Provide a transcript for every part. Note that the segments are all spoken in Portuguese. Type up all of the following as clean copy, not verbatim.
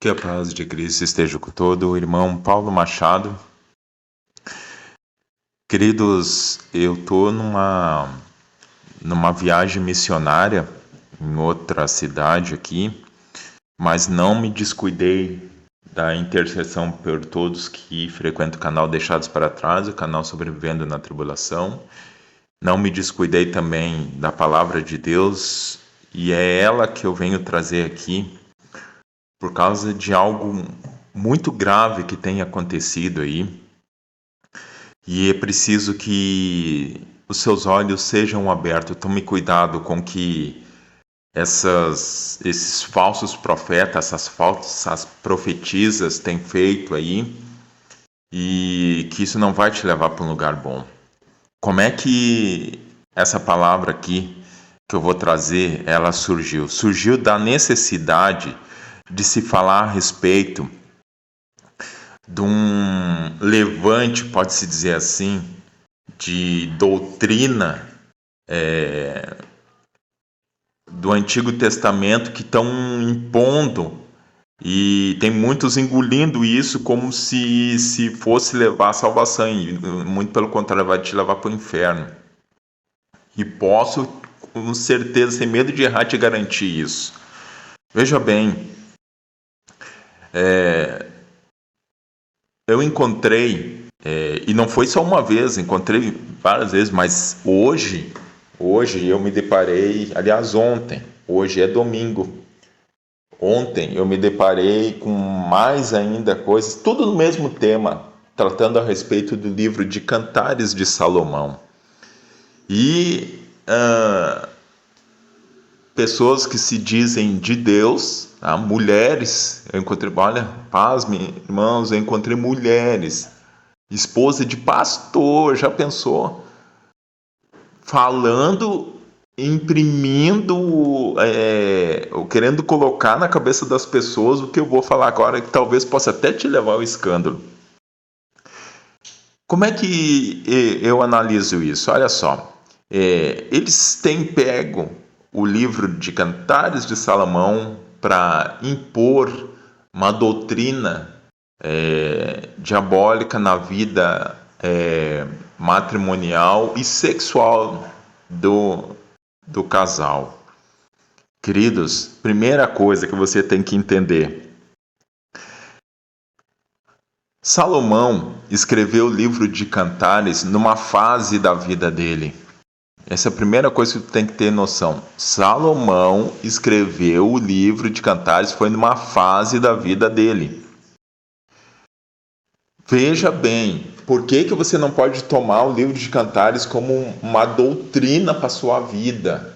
Que a paz de Cristo esteja com todo o irmão Paulo Machado. Queridos, eu estou numa viagem missionária em outra cidade aqui, mas não me descuidei da intercessão por todos que frequentam o canal Deixados para Trás, o canal Sobrevivendo na Tribulação. Não me descuidei também da palavra de Deus, e é ela que eu venho trazer aqui por causa de algo muito grave que tem acontecido aí. E é preciso que os seus olhos sejam abertos. Tome cuidado com que esses falsos profetas, essas falsas profetisas têm feito aí, e que isso não vai te levar para um lugar bom. Como é que essa palavra aqui que eu vou trazer, ela surgiu? Surgiu da necessidade de se falar a respeito de um levante, pode-se dizer assim, de doutrina do Antigo Testamento que estão impondo, e tem muitos engolindo isso como se fosse levar a salvação, e muito pelo contrário, vai te levar para o inferno. E posso, com certeza, sem medo de errar, te garantir isso. Veja bem, eu encontrei, e não foi só uma vez, encontrei várias vezes, mas hoje eu me deparei, aliás hoje é domingo, ontem eu me deparei com mais ainda coisas, tudo no mesmo tema, tratando a respeito do livro de Cantares de Salomão. E pessoas que se dizem de Deus, tá? Mulheres, eu encontrei, olha, pasmem, irmãos, eu encontrei mulheres, esposa de pastor, já pensou? Falando, imprimindo, querendo colocar na cabeça das pessoas o que eu vou falar agora, que talvez possa até te levar ao escândalo. Como é que eu analiso isso? Olha só, eles têm pego o livro de Cantares de Salomão para impor uma doutrina diabólica na vida matrimonial e sexual do casal. Queridos, primeira coisa que você tem que entender: Salomão escreveu o livro de Cantares numa fase da vida dele. Essa é a primeira coisa que tu tem que ter noção. Salomão escreveu o livro de Cantares, foi numa fase da vida dele. Veja bem, por que você não pode tomar o livro de Cantares como uma doutrina para a sua vida?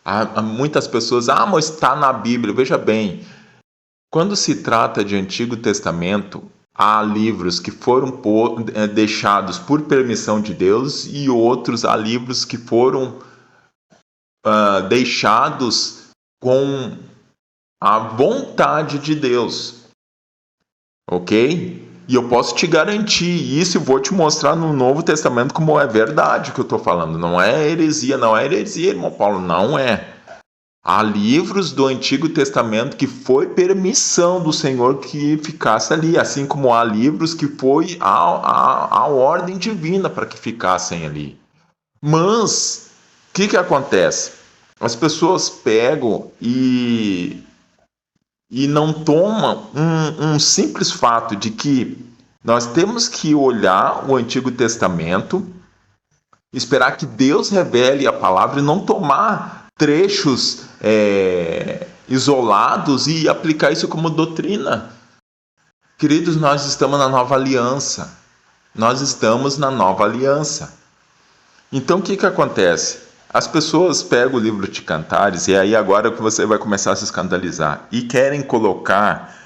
Há muitas pessoas, mas está na Bíblia. Veja bem, quando se trata de Antigo Testamento, há livros que foram deixados por permissão de Deus, e outros há livros que foram deixados com a vontade de Deus. Ok? E eu posso te garantir isso e vou te mostrar no Novo Testamento como é verdade o que eu estou falando. Não é heresia, irmão Paulo, não é. Há livros do Antigo Testamento que foi permissão do Senhor que ficasse ali, assim como há livros que foi a ordem divina para que ficassem ali. Mas, o que acontece? As pessoas pegam e não tomam um simples fato de que nós temos que olhar o Antigo Testamento, esperar que Deus revele a palavra e não tomar trechos isolados e aplicar isso como doutrina. Queridos, nós estamos na nova aliança. Então, o que acontece? As pessoas pegam o livro de Cantares, e aí agora que você vai começar a se escandalizar, e querem colocar,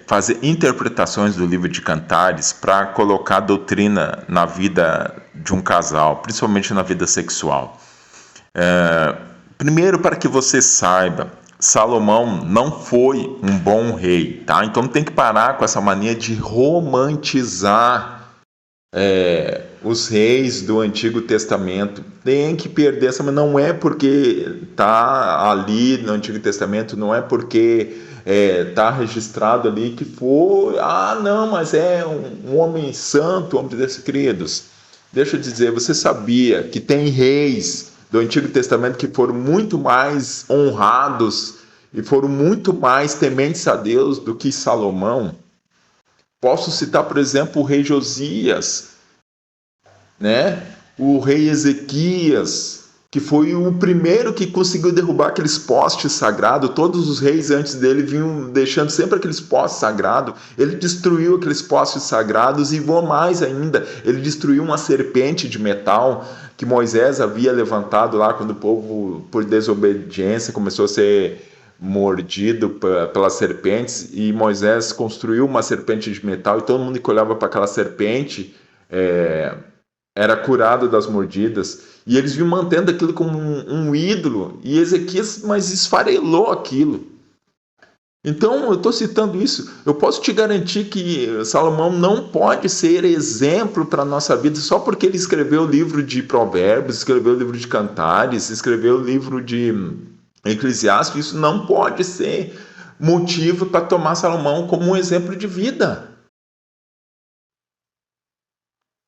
fazer interpretações do livro de Cantares para colocar doutrina na vida de um casal, principalmente na vida sexual. Primeiro, para que você saiba, Salomão não foi um bom rei, tá? Então tem que parar com essa mania de romantizar os reis do Antigo Testamento têm que perder essa, mas não é porque está ali no Antigo Testamento, não é porque está registrado ali que foi, não, mas é um homem santo, homem de Deus, queridos. Deixa eu dizer, você sabia que tem reis do Antigo Testamento que foram muito mais honrados e foram muito mais tementes a Deus do que Salomão? Posso citar, por exemplo, o rei Josias, né? O rei Ezequias, que foi o primeiro que conseguiu derrubar aqueles postes sagrados. Todos os reis antes dele vinham deixando sempre aqueles postes sagrados. Ele destruiu aqueles postes sagrados e voou mais ainda. Ele destruiu uma serpente de metal que Moisés havia levantado lá quando o povo, por desobediência, começou a ser mordido pelas serpentes, e Moisés construiu uma serpente de metal e todo mundo que olhava para aquela serpente era curado das mordidas, e eles vinham mantendo aquilo como um ídolo, e Ezequias mas esfarelou aquilo. Então eu estou citando isso, eu posso te garantir que Salomão não pode ser exemplo para a nossa vida só porque ele escreveu o livro de Provérbios, escreveu o livro de Cantares, escreveu o livro de Eclesiastes. Isso não pode ser motivo para tomar Salomão como um exemplo de vida.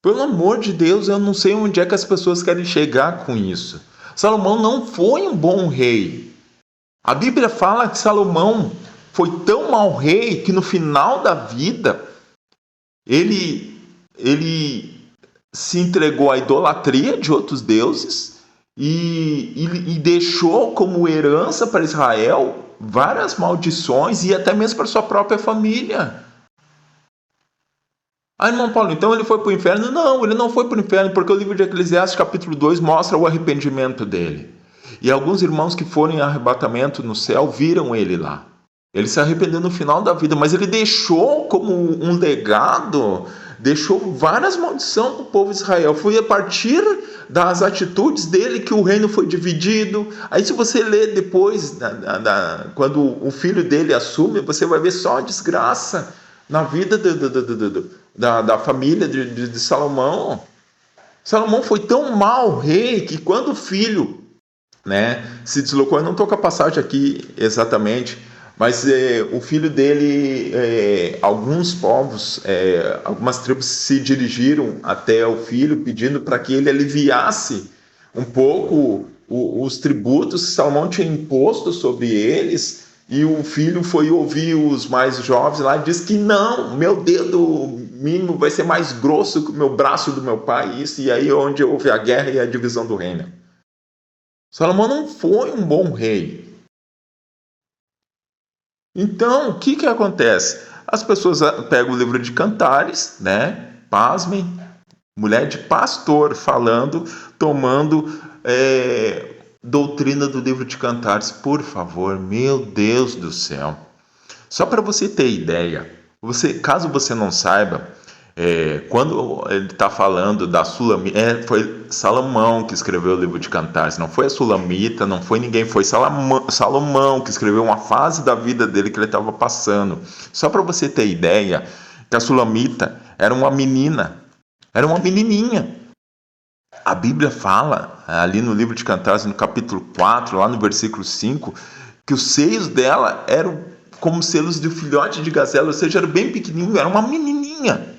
Pelo amor de Deus, eu não sei onde é que as pessoas querem chegar com isso. Salomão não foi um bom rei. A Bíblia fala que Salomão foi tão mau rei que no final da vida ele se entregou à idolatria de outros deuses e deixou como herança para Israel várias maldições e até mesmo para sua própria família. Irmão Paulo, então ele foi para o inferno? Não, ele não foi para o inferno, porque o livro de Eclesiastes capítulo 2 mostra o arrependimento dele. E alguns irmãos que foram em arrebatamento no céu viram ele lá. Ele se arrependeu no final da vida, mas ele deixou como um legado, deixou várias maldições para o povo de Israel. Foi a partir das atitudes dele que o reino foi dividido. Aí se você ler depois, quando o filho dele assume, você vai ver só a desgraça na vida da família de Salomão. Salomão foi tão mau rei que quando o filho se deslocou, eu não estou com a passagem aqui exatamente, mas o filho dele, alguns povos, algumas tribos se dirigiram até o filho pedindo para que ele aliviasse um pouco os tributos que Salomão tinha imposto sobre eles, e o filho foi ouvir os mais jovens lá e disse que não, meu dedo mínimo vai ser mais grosso que o meu braço do meu pai, e aí é onde houve a guerra e a divisão do reino. Salomão não foi um bom rei. Então, o que acontece? As pessoas pegam o livro de Cantares, pasmem, mulher de pastor falando, tomando doutrina do livro de Cantares. Por favor, meu Deus do céu. Só para você ter ideia, caso você não saiba, quando ele está falando da Sulamita, foi Salomão que escreveu o livro de Cantares, não foi a Sulamita, não foi ninguém, foi Salomão que escreveu uma fase da vida dele que ele estava passando. Só para você ter ideia, que a Sulamita era uma menina, era uma menininha. A Bíblia fala, ali no livro de Cantares, no capítulo 4, lá no versículo 5, que os seios dela eram como selos de um filhote de gazela, ou seja, era bem pequenininho, era uma menininha.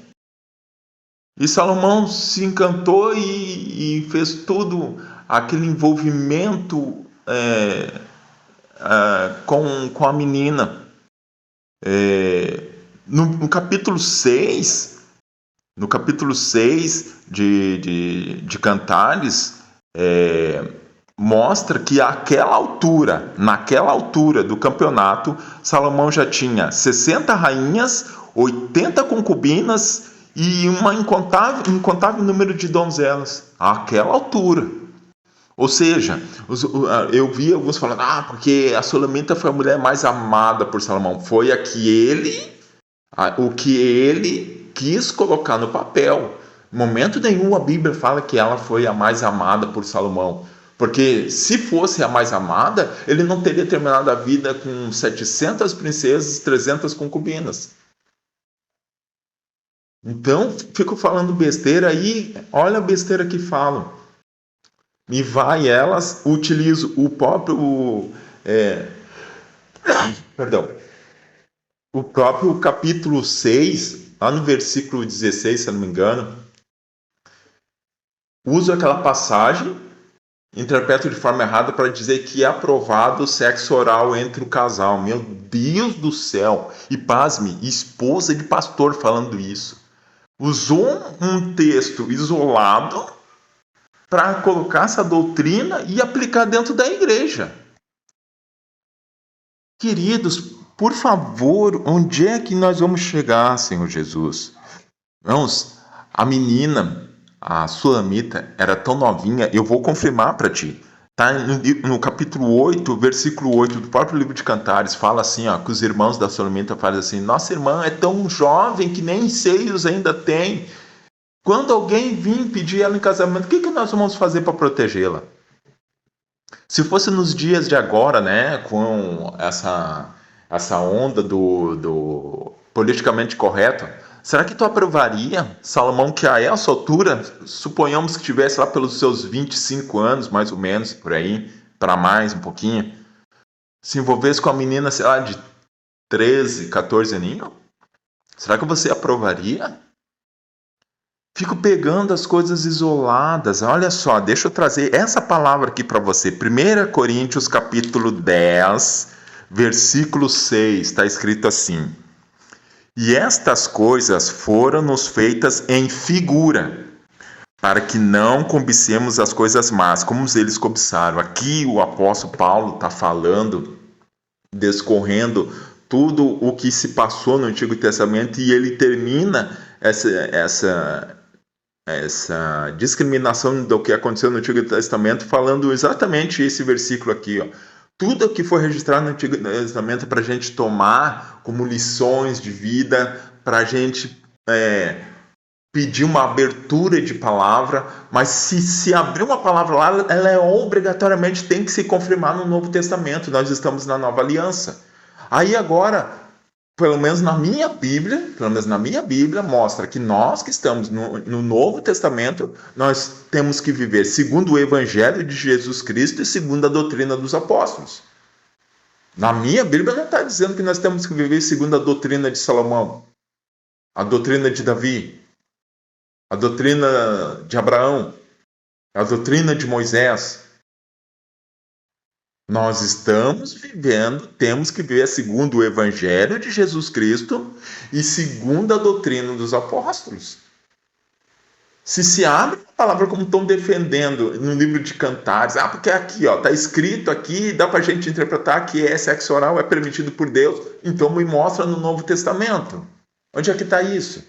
E Salomão se encantou e fez todo aquele envolvimento com a menina. No capítulo 6, de Cantares, mostra que naquela altura do campeonato, Salomão já tinha 60 rainhas, 80 concubinas e uma incontável número de donzelas, àquela altura. Ou seja, eu vi alguns falando, porque a Sulamita foi a mulher mais amada por Salomão. Foi o que ele quis colocar no papel. Em momento nenhum a Bíblia fala que ela foi a mais amada por Salomão. Porque se fosse a mais amada, ele não teria terminado a vida com 700 princesas e 300 concubinas. Então, fico falando besteira aí, olha a besteira que falam. Me vai elas, utilizo o próprio, é, perdão, o próprio capítulo 6 lá no versículo 16, se eu não me engano, uso aquela passagem, interpreto de forma errada para dizer que é aprovado o sexo oral entre o casal. Meu Deus do céu! E pasme, esposa de pastor falando isso. Usou um texto isolado para colocar essa doutrina e aplicar dentro da igreja. Queridos, por favor, onde é que nós vamos chegar, Senhor Jesus? Irmãos, a menina, a Sulamita, era tão novinha, eu vou confirmar para ti. Tá no capítulo 8, versículo 8 do próprio livro de Cantares, fala assim, ó, que os irmãos da Sulamita falam assim: nossa irmã é tão jovem que nem seios ainda tem. Quando alguém vir pedir ela em casamento, o que nós vamos fazer para protegê-la? Se fosse nos dias de agora, né, com essa onda do politicamente correto, será que tu aprovaria Salomão, que a essa altura, suponhamos que tivesse lá pelos seus 25 anos, mais ou menos, por aí, para mais um pouquinho, se envolvesse com a menina, sei lá, de 13, 14 aninhos? Será que você aprovaria? Fico pegando as coisas isoladas. Olha só, deixa eu trazer essa palavra aqui para você. 1 Coríntios capítulo 10, versículo 6, está escrito assim: e estas coisas foram-nos feitas em figura, para que não cobicemos as coisas más, como eles cobiçaram. Aqui o apóstolo Paulo está falando, descorrendo tudo o que se passou no Antigo Testamento, e ele termina essa discriminação do que aconteceu no Antigo Testamento, falando exatamente esse versículo aqui, ó. Tudo que foi registrado no Antigo Testamento para a gente tomar como lições de vida, para a gente pedir uma abertura de palavra, mas se abrir uma palavra lá, ela obrigatoriamente tem que se confirmar no Novo Testamento. Nós estamos na Nova Aliança. Aí agora, pelo menos na minha Bíblia, mostra que nós que estamos no Novo Testamento, nós temos que viver segundo o Evangelho de Jesus Cristo e segundo a doutrina dos apóstolos. Na minha Bíblia não está dizendo que nós temos que viver segundo a doutrina de Salomão, a doutrina de Davi, a doutrina de Abraão, a doutrina de Moisés. Nós estamos vivendo, temos que viver segundo o Evangelho de Jesus Cristo e segundo a doutrina dos apóstolos. Se abre a palavra como estão defendendo no livro de Cantares, porque aqui está escrito aqui, dá para a gente interpretar que sexo oral é permitido por Deus, então me mostra no Novo Testamento. Onde é que está isso?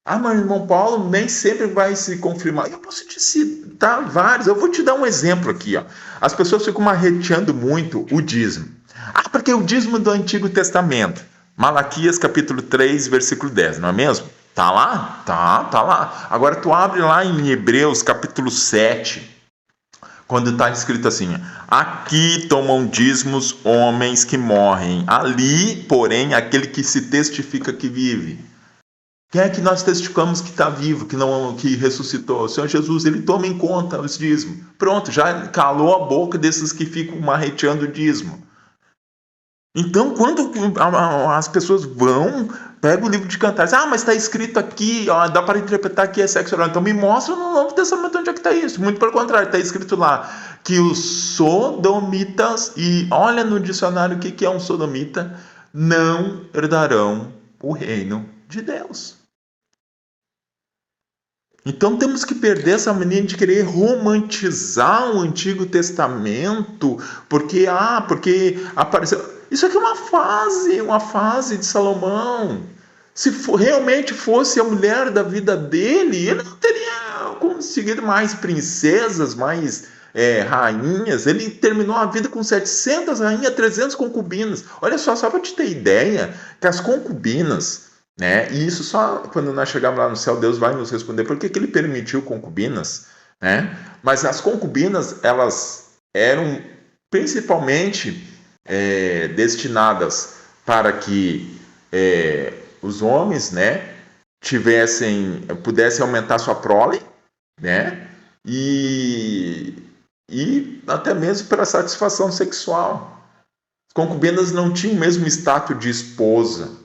Mas irmão Paulo nem sempre vai se confirmar. Eu posso te citar vários. Eu vou te dar um exemplo aqui. Ó. As pessoas ficam marreteando muito o dízimo. Porque o dízimo do Antigo Testamento. Malaquias capítulo 3, versículo 10, não é mesmo? Tá lá? Tá lá. Agora tu abre lá em Hebreus capítulo 7, quando está escrito assim: aqui tomam dízimos homens que morrem. Ali, porém, aquele que se testifica que vive. Quem é que nós testificamos que está vivo, que ressuscitou? O Senhor Jesus, ele toma em conta os dízimos. Pronto, já calou a boca desses que ficam marreteando o dízimo. Então, quando as pessoas vão, pegam o livro de Cantares, mas está escrito aqui, dá para interpretar que é sexo oral. Então me mostra no Novo Testamento onde é que está isso. Muito pelo contrário, está escrito lá que os sodomitas, e olha no dicionário o que é um sodomita, não herdarão o reino de Deus. Então temos que perder essa mania de querer romantizar o Antigo Testamento, porque apareceu. Isso aqui é uma fase de Salomão. Se realmente fosse a mulher da vida dele, ele não teria conseguido mais princesas, mais rainhas. Ele terminou a vida com 700 rainhas, 300 concubinas. Olha só para te ter ideia, que as concubinas, né? E isso só quando nós chegarmos lá no céu, Deus vai nos responder por que ele permitiu concubinas, né? Mas as concubinas, elas eram principalmente destinadas para que os homens, né, pudessem aumentar sua prole, né? E até mesmo para satisfação sexual. As concubinas não tinham o mesmo status de esposa.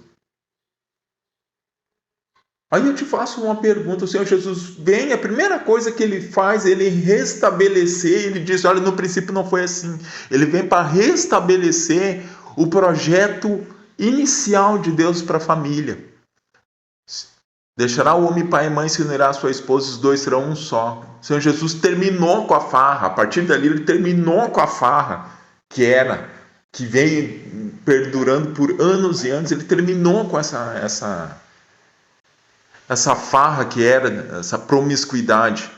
Aí eu te faço uma pergunta, o Senhor Jesus vem, a primeira coisa que ele faz, ele restabelecer, ele diz, olha, no princípio não foi assim. Ele vem para restabelecer o projeto inicial de Deus para a família. Deixará o homem pai e mãe, se unirá a sua esposa, os dois serão um só. O Senhor Jesus terminou com a farra, a partir dali ele terminou com a farra, que veio perdurando por anos e anos, ele terminou com essa farra que era, essa promiscuidade.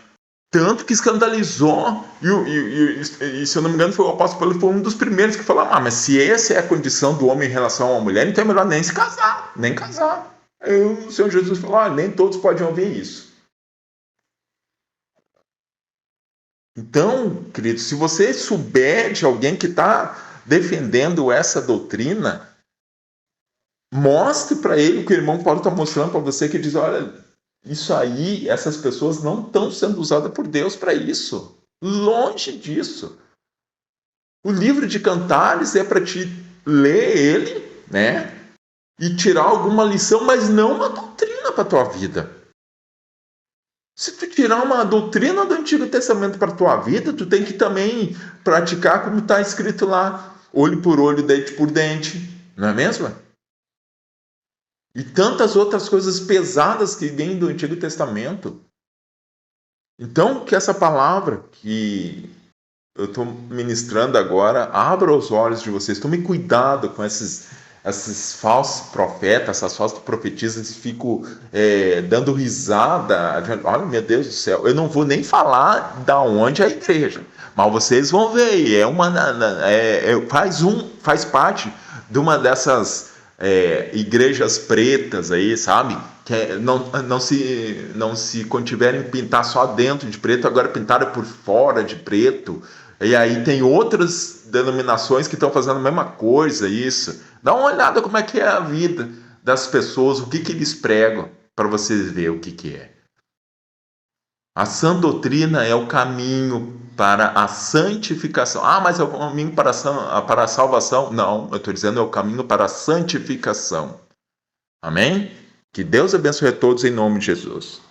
Tanto que escandalizou, e se eu não me engano, o apóstolo Paulo foi um dos primeiros que falou, mas se essa é a condição do homem em relação à mulher, então é melhor nem se casar, nem casar. Aí o Senhor Jesus falou, nem todos podem ouvir isso. Então, querido, se você souber de alguém que está defendendo essa doutrina, mostre para ele o que o irmão Paulo está mostrando para você, que diz, olha, isso aí, essas pessoas não estão sendo usadas por Deus para isso. Longe disso. O livro de Cantares é para te ler ele, né? E tirar alguma lição, mas não uma doutrina para a tua vida. Se tu tirar uma doutrina do Antigo Testamento para a tua vida, tu tem que também praticar como está escrito lá, olho por olho, dente por dente, não é mesmo? E tantas outras coisas pesadas que vêm do Antigo Testamento. Então, que essa palavra que eu estou ministrando agora abra os olhos de vocês. Tome cuidado com esses falsos profetas, essas falsas profetisas que ficam dando risada. Olha, meu Deus do céu, eu não vou nem falar da onde é a igreja, mas vocês vão ver. Faz parte de uma dessas igrejas pretas aí, sabe? Que não se contiverem pintar só dentro de preto, agora pintaram por fora de preto. E aí tem outras denominações que estão fazendo a mesma coisa, isso. Dá uma olhada como é que é a vida das pessoas, o que eles pregam, para vocês verem o que é. A sã doutrina é o caminho para a santificação. Mas é o caminho para a salvação? Não, eu estou dizendo é o caminho para a santificação. Amém? Que Deus abençoe a todos em nome de Jesus.